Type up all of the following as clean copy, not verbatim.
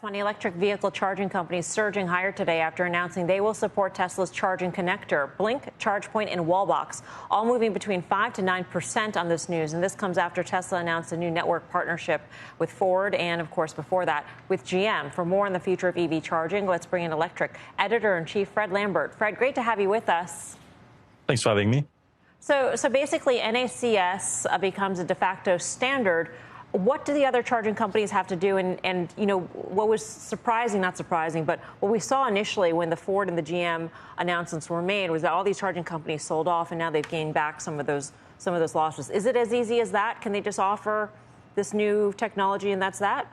money. Electric vehicle charging companies surging higher today after announcing they will support Tesla's charging connector, Blink, ChargePoint, and Wallbox, all moving between 5 to 9% on this news. And this comes after Tesla announced a new network partnership with Ford and, of course, before that, with GM. For more on the future of EV charging, let's bring in Electrek editor-in-chief Fred Lambert. Fred, great to have you with us. Thanks for having me. So basically, NACS becomes a de facto standard. What do the other charging companies have to do? And you know, what was surprising, not surprising, but what we saw initially when the Ford and the GM announcements were made was that all these charging companies sold off, and now they've gained back some of those losses. Is it as easy as that? Can they just offer this new technology and that's that?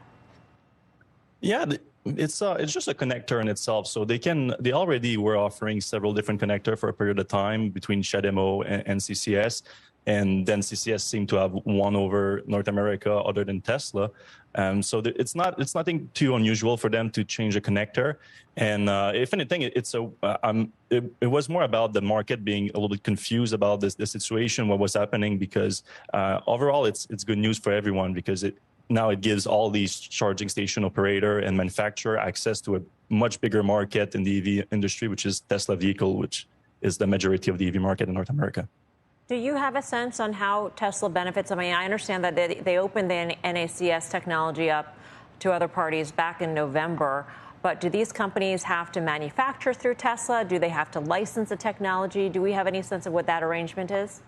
Yeah, it's just a connector in itself. So they already were offering several different connectors for a period of time between CHAdeMO and CCS. And then CCS seemed to have won over North America other than Tesla. So it's nothing too unusual for them to change a connector. And if anything, it was more about the market being a little bit confused about the situation, what was happening, because overall it's good news for everyone, because now it gives all these charging station operator and manufacturer access to a much bigger market in the EV industry, which is Tesla vehicle, which is the majority of the EV market in North America. Do you have a sense on how Tesla benefits? I mean, I understand that they opened the NACS technology up to other parties back in November, but do these companies have to manufacture through Tesla? Do they have to license the technology? Do we have any sense of what that arrangement is?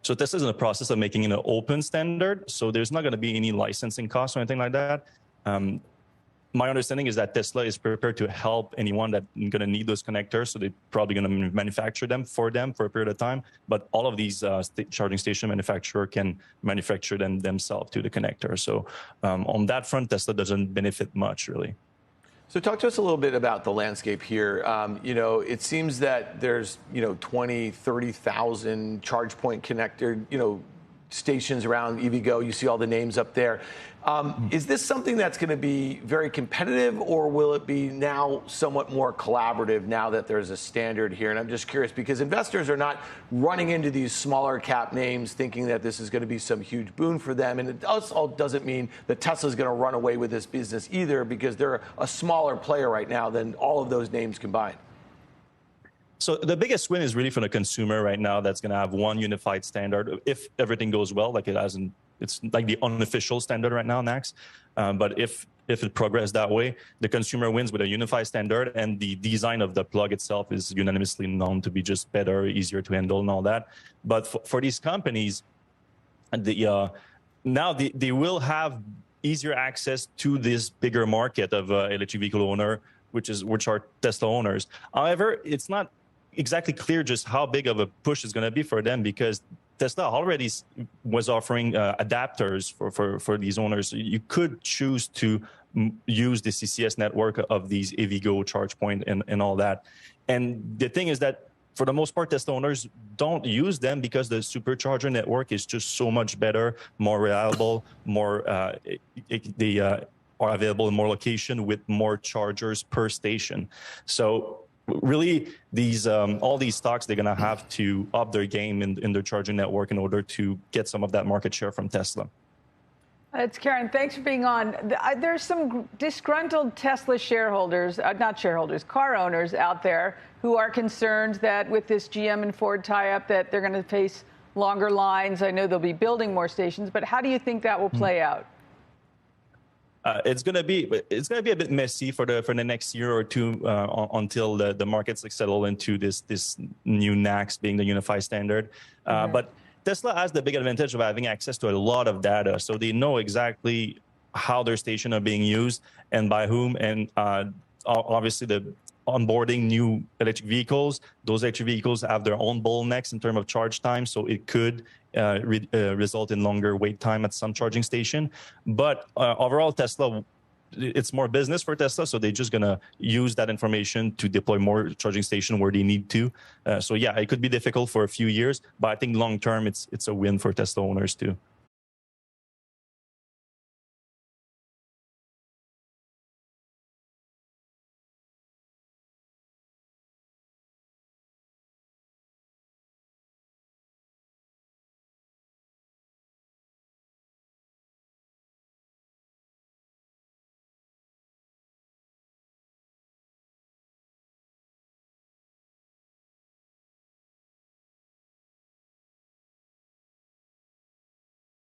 So Tesla's in the process of making it an open standard, so there's not going to be any licensing costs or anything like that. My understanding is that Tesla is prepared to help anyone that's going to need those connectors, so they're probably going to manufacture them for a period of time. But all of these charging station manufacturer can manufacture them themselves to the connector. So on that front, Tesla doesn't benefit much, really. So talk to us a little bit about the landscape here. You know, it seems that there's 20, 30,000 charge point connector stations around EVgo. You see all the names up there. Is this something that's going to be very competitive, or will it be now somewhat more collaborative now that there's a standard here? And I'm just curious, because investors are not running into these smaller cap names thinking that this is going to be some huge boon for them. And it also doesn't mean that Tesla's going to run away with this business either, because they're a smaller player right now than all of those names combined. So the biggest win is really for the consumer right now. That's going to have one unified standard if everything goes well, like it hasn't. It's like the unofficial standard right now, NACS. But if it progresses that way, the consumer wins with a unified standard, and the design of the plug itself is unanimously known to be just better, easier to handle, and all that. But for these companies, now they will have easier access to this bigger market of electric vehicle owner, which are Tesla owners. However, it's not exactly clear just how big of a push is going to be for them, because Tesla already was offering adapters for these owners. So you could choose to use the CCS network of these EVgo, ChargePoint, and all that. And the thing is that for the most part, Tesla owners don't use them because the supercharger network is just so much better, more reliable, they are available in more location with more chargers per station. So really, all these stocks, they're going to have to up their game in their charging network in order to get some of that market share from Tesla. It's Karen. Thanks for being on. There's some disgruntled Tesla shareholders, car owners out there who are concerned that with this GM and Ford tie-up that they're going to face longer lines. I know they'll be building more stations, but how do you think that will play out? It's gonna be a bit messy for the next year or two until the markets settle into this new NACS being the unified standard. But Tesla has the big advantage of having access to a lot of data, so they know exactly how their stations are being used and by whom. And obviously, the onboarding new electric vehicles, those electric vehicles have their own bottlenecks in terms of charge time, so it could result in longer wait time at some charging station. But overall, Tesla, it's more business for Tesla, so they're just going to use that information to deploy more charging stations where they need to. So yeah, it could be difficult for a few years, but I think long term, it's a win for Tesla owners too.